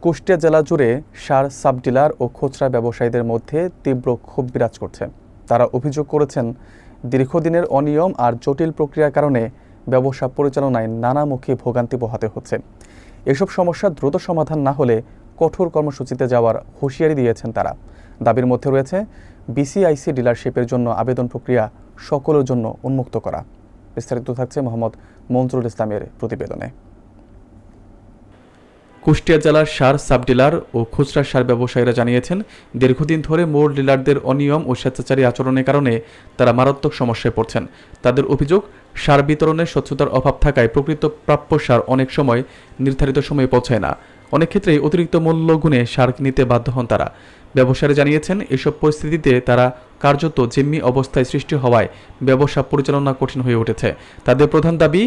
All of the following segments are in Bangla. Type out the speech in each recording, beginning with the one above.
কুষ্টিয়া জেলা জুড়ে সার সাবডিলার ও খুচরা ব্যবসায়ীদের মধ্যে তীব্র ক্ষোভ বিরাজ করছে। তারা অভিযোগ করেছেন, দীর্ঘদিনের অনিয়ম আর জটিল প্রক্রিয়ার কারণে ব্যবসা পরিচালনায় নানামুখী ভোগান্তি পোহাতে হচ্ছে। এসব সমস্যা দ্রুত সমাধান না হলে কঠোর কর্মসূচিতে যাওয়ার হুঁশিয়ারি দিয়েছেন তারা। দাবির মধ্যে রয়েছে বিসিআইসি ডিলারশিপের জন্য আবেদন প্রক্রিয়া সকলের জন্য উন্মুক্ত করা। বিস্তারিত থাকছে মোহাম্মদ মঞ্জুরুল ইসলামের প্রতিবেদনে। কুষ্টিয়া জেলার সার সাবডিলার ও খুচরা সার ব্যবসায়ীরা জানিয়েছেন, দীর্ঘদিন ধরে মোড় ডিলারদের অনিয়ম ও স্বেচ্ছাচারী আচরণের কারণে তারা মারাত্মক সমস্যায় পড়ছেন। তাদের অভিযোগ, সার বিতরণের স্বচ্ছতার অভাব থাকায় প্রকৃত প্রাপ্য সার অনেক সময় নির্ধারিত সময়ে পৌঁছায় না। অনেক ক্ষেত্রেই অতিরিক্ত মূল্য গুণে সার নিতে বাধ্য হন তারা। ব্যবসায়ীরা জানিয়েছেন, এসব পরিস্থিতিতে তারা কার্যত জিম্মি অবস্থায় সৃষ্টি হওয়ায় ব্যবসা পরিচালনা কঠিন হয়ে উঠেছে। তাদের প্রধান দাবি,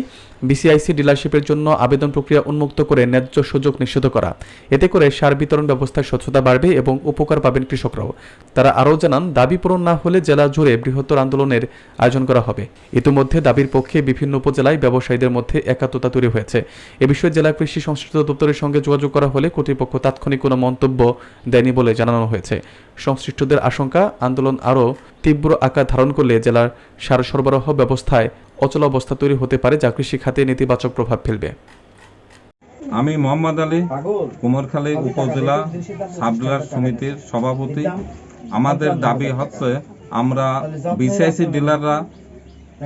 বিসিআইসি ডিলারশিপের জন্য আবেদন প্রক্রিয়া উন্মুক্ত করে ন্যায্য সুযোগ নিশ্চিত করা। এতে করে সার বিতরণ ব্যবস্থায় স্বচ্ছতা বাড়বে এবং উপকার পাবেন কৃষকরাও। তারা আরও জানান, দাবি পূরণ না হলে জেলা জুড়ে বৃহত্তর আন্দোলনের আয়োজন করা হবে। ইতিমধ্যে দাবির পক্ষে বিভিন্ন উপজেলায় ব্যবসায়ীদের মধ্যে একাত্মতা তৈরি হয়েছে। এ বিষয়ে জেলা কৃষি সংশ্লিষ্ট দপ্তরের সঙ্গে যোগাযোগ করা হলে কর্তৃপক্ষ তাৎক্ষণিক কোনো মন্তব্য দেয়নি বলে জানানো হয়েছে। সংশ্লিষ্টদের আশঙ্কা, আন্দোলন আরও তীব্র আকার ধারণ করলে জেলার সার সরবরাহ ব্যবস্থায় অচলাবস্থা তৈরি হতে পারে, যা কৃষি খাতে নেতিবাচক প্রভাব ফেলবে। আমি মোহাম্মদ আলী, কুমারখালী উপজেলা সাবডিলার সমিতির সভাপতি। আমাদের দাবি হচ্ছে, আমরা বিসিআইসি ডিলাররা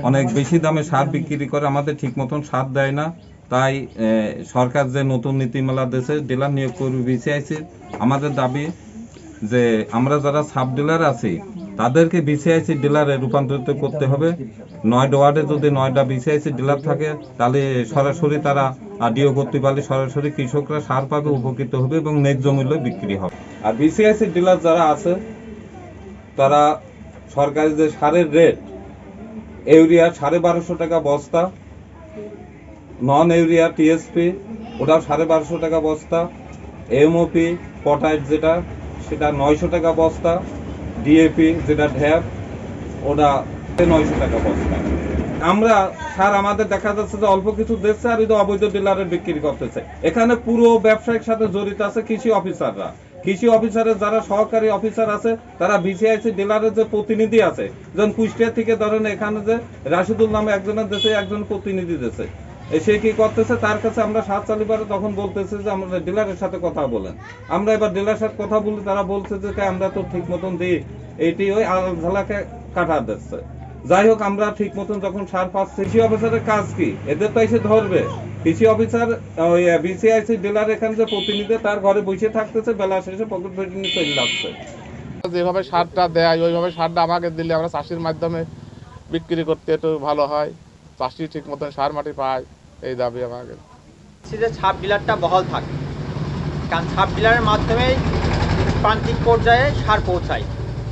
অনেক বেশি দামে সার বিক্রি করে, আমাদের ঠিক মতন সার দেয় না। তাই সরকার যে নতুন নীতিমালা দিয়েছে, ডিলার নিয়োগ করবে বিসিআইসি। আমাদের দাবি যে আমরা যারা সাব ডিলার আছি তাদেরকে বিসিআইসি ডিলারে রূপান্তরিত করতে হবে। 9 ওয়ার্ডে যদি 9টা বিসিআইসি ডিলার থাকে, তাহলে সরাসরি তারা ডিও করতে পারলে সরাসরি কৃষকরা সার পাবে, উপকৃত হবে এবং ন্যায্য মূল্যে বিক্রি হবে। আর বিসিআইসি ডিলার যারা আছে তারা সরকারি যে সারের রেট, ইউরিয়া 1250 টাকা বস্তা, নন ইউরিয়া টিএসপি ওটাও 1250 টাকা বস্তা, এমওপি পটাশ যেটা সেটা 900 টাকা বস্তা, ডিএপি যেটা ঢ্যাপ ওটা 900 টাকা বস্তা। আমরা সার আমাদের দেখা যাচ্ছে যে অল্প কিছু দিচ্ছে আর অবৈধ ডিলারে বিক্রি করতেছে। এখানে পুরো ব্যবসায়িক সাথে জড়িত আছে কৃষি অফিসাররা। কৃষি অফিসারের যারা সহকারী অফিসার আছে তারা বিসিআইসি ডিলারের যে প্রতিনিধি আছে, যেমন কুষ্টিয়া থেকে ধরেন এখানে যে রাশিদুল নামে একজনের দেশে একজন প্রতিনিধি দেশে, সে কি করতেছে, তার কাছে আমরা সার চালু করে তখন বলতেছে যে আমরা ডিলারের সাথে কথা বলেন। আমরা এবার ডিলারের সাথে কথা বলি, তারা বলছে যে আমরা তো ঠিক মতন দিই, এইটি ওই আলাকে কাটা দিচ্ছে। যাই হোক, আমরা ঠিক মতন যখন সার পাচ্ছি, কৃষি অফিসারের কাজ কি, এদের তো এসে ধরবে। কৃষি অফিসার ওই বিসিআইসি ডিলার এখানে যে প্রতিনিধি তার ঘরে বসে থাকতেছে, বেলা শেষে পকেট ভেটে নিয়ে চলে যাচ্ছে। যেভাবে সারটা দেয় ওইভাবে সারটা আমাকে দিলে আমরা চাষির মাধ্যমে বিক্রি করতে একটু ভালো হয়, চাষি ঠিক মতন সার মাটি পায়, এই দাবি আমাকে। যে সাব ডিলারটা বহাল থাকে, কারণ সাব ডিলারের মাধ্যমেই প্রান্তিক পর্যায়ে সার পৌঁছায়,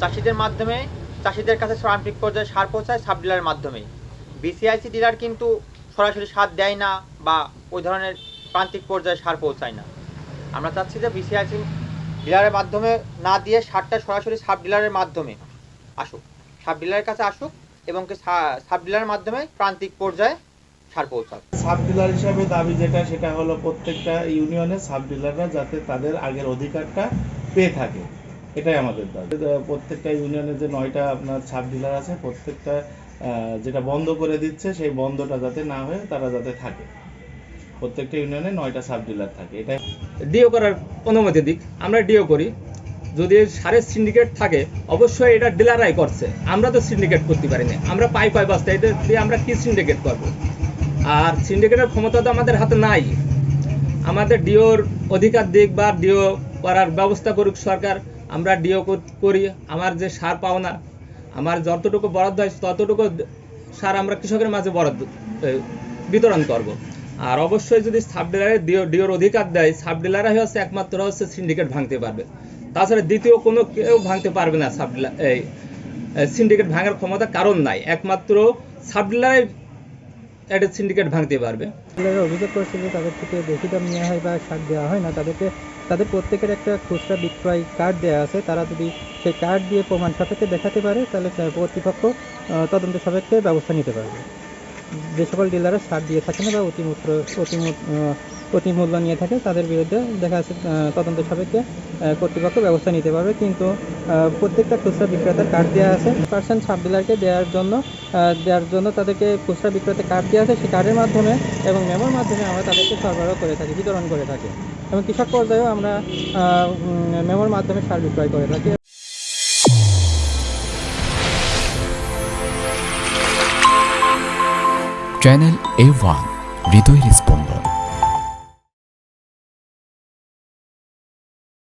চাষিদের মাধ্যমে চাষিদের কাছে প্রান্তিক পর্যায়ে সার পৌঁছায় সাব ডিলারের মাধ্যমেই। বিসিআইসি ডিলার কিন্তু সরাসরি সার দেয় না বা ওই ধরনের প্রান্তিক পর্যায়ে সার পৌঁছায় না। আমরা চাচ্ছি যে বিসিআইসি ডিলারের মাধ্যমে না দিয়ে সারটা সরাসরি সাব ডিলারের মাধ্যমে আসুক, সাব ডিলারের কাছে আসুক এবং সাব ডিলারের মাধ্যমে প্রান্তিক পর্যায়ে সার পৌঁছাক। সাব ডিলার হিসাবে দাবি সেটা হলো প্রত্যেকটা ইউনিয়নে সাব ডিলাররা যাতে তাদের আগের অধিকারটা পেয়ে থাকে, এটাই আমাদের দাবি। প্রত্যেকটা ইউনিয়নে যে 9টা আপনার সাব ডিলার আছে, প্রত্যেকটা যেটা বন্ধ করে দিচ্ছে সেই বন্ধটা যাতে না হয়ে তারা যাতে থাকে, প্রত্যেকটা ইউনিয়নে 9টা সাব ডিলার থাকে। এটা ডিও করার অনুমতি দিক, আমরা ডিও করি। যদি সারের সিন্ডিকেট থাকে অবশ্যই এটা ডিলাররাই করছে, আমরা তো সিন্ডিকেট করতে পারি না। আমরা পাই বস্তা, এটা দিয়ে আমরা কি সিন্ডিকেট করবো? আর সিন্ডিকেটের ক্ষমতা তো আমাদের হাতে নাই। আমাদের ডিওর অধিকার দিক বা ডিও করার ব্যবস্থা করুক সরকার, আমরা ডিও করি। আমার যে সার পাওনা, আমার যতটুকু বরাদ্দ হয় ততটুকু সার আমরা কৃষকের মাঝে বরাদ্দ বিতরণ করব। আর অবশ্যই যদি সাব ডিলারের ডিওর অধিকার দেয়, সাব ডিলাররাই হচ্ছে একমাত্র সিন্ডিকেট ভাঙতে পারবে, তাছাড়া দ্বিতীয় কোনো কেউ ভাঙতে পারবে না। সাব ডিলার এই সিন্ডিকেট ভাঙার ক্ষমতা কারণ নাই, একমাত্র সাব ডিলারের একটা সিন্ডিকেট ভাঙতে পারবে। অভিযোগ করছে যে তাদের থেকে বেশি দাম নেওয়া হয় বা সার দেওয়া হয় না, তাদের প্রত্যেকের একটা খুচরা বিক্রয় কার্ড দেওয়া আছে। তারা যদি সেই কার্ড দিয়ে প্রমাণ সাপেক্ষে দেখাতে পারে তাহলে কর্তৃপক্ষ তদন্ত সাপেক্ষে ব্যবস্থা নিতে পারবে। যে সকল ডিলাররা সার দিয়ে থাকে না বা প্রতি মূল্য নিয়ে থাকে তাদের বিরুদ্ধে দেখা যাচ্ছে তদন্ত সাপেক্ষে কর্তৃপক্ষ ব্যবস্থা নিতে পারবে। কিন্তু প্রত্যেকটা খুচরা বিক্রেতার কার্ড দেওয়া আছে, 1% সাব ডিলারকে দেওয়ার জন্য তাদেরকে খুচরা বিক্রেতার কার্ড দেওয়া আছে। সেই কার্ডের মাধ্যমে এবং মেমোর মাধ্যমে আমরা তাদেরকে সরবরাহ করে থাকি, বিতরণ করে থাকি এবং কৃষক পর্যায়েও আমরা মেমোর মাধ্যমে সার বিক্রয় করে থাকি। চ্যানেল A1 হৃদয়ের স্পন্দন।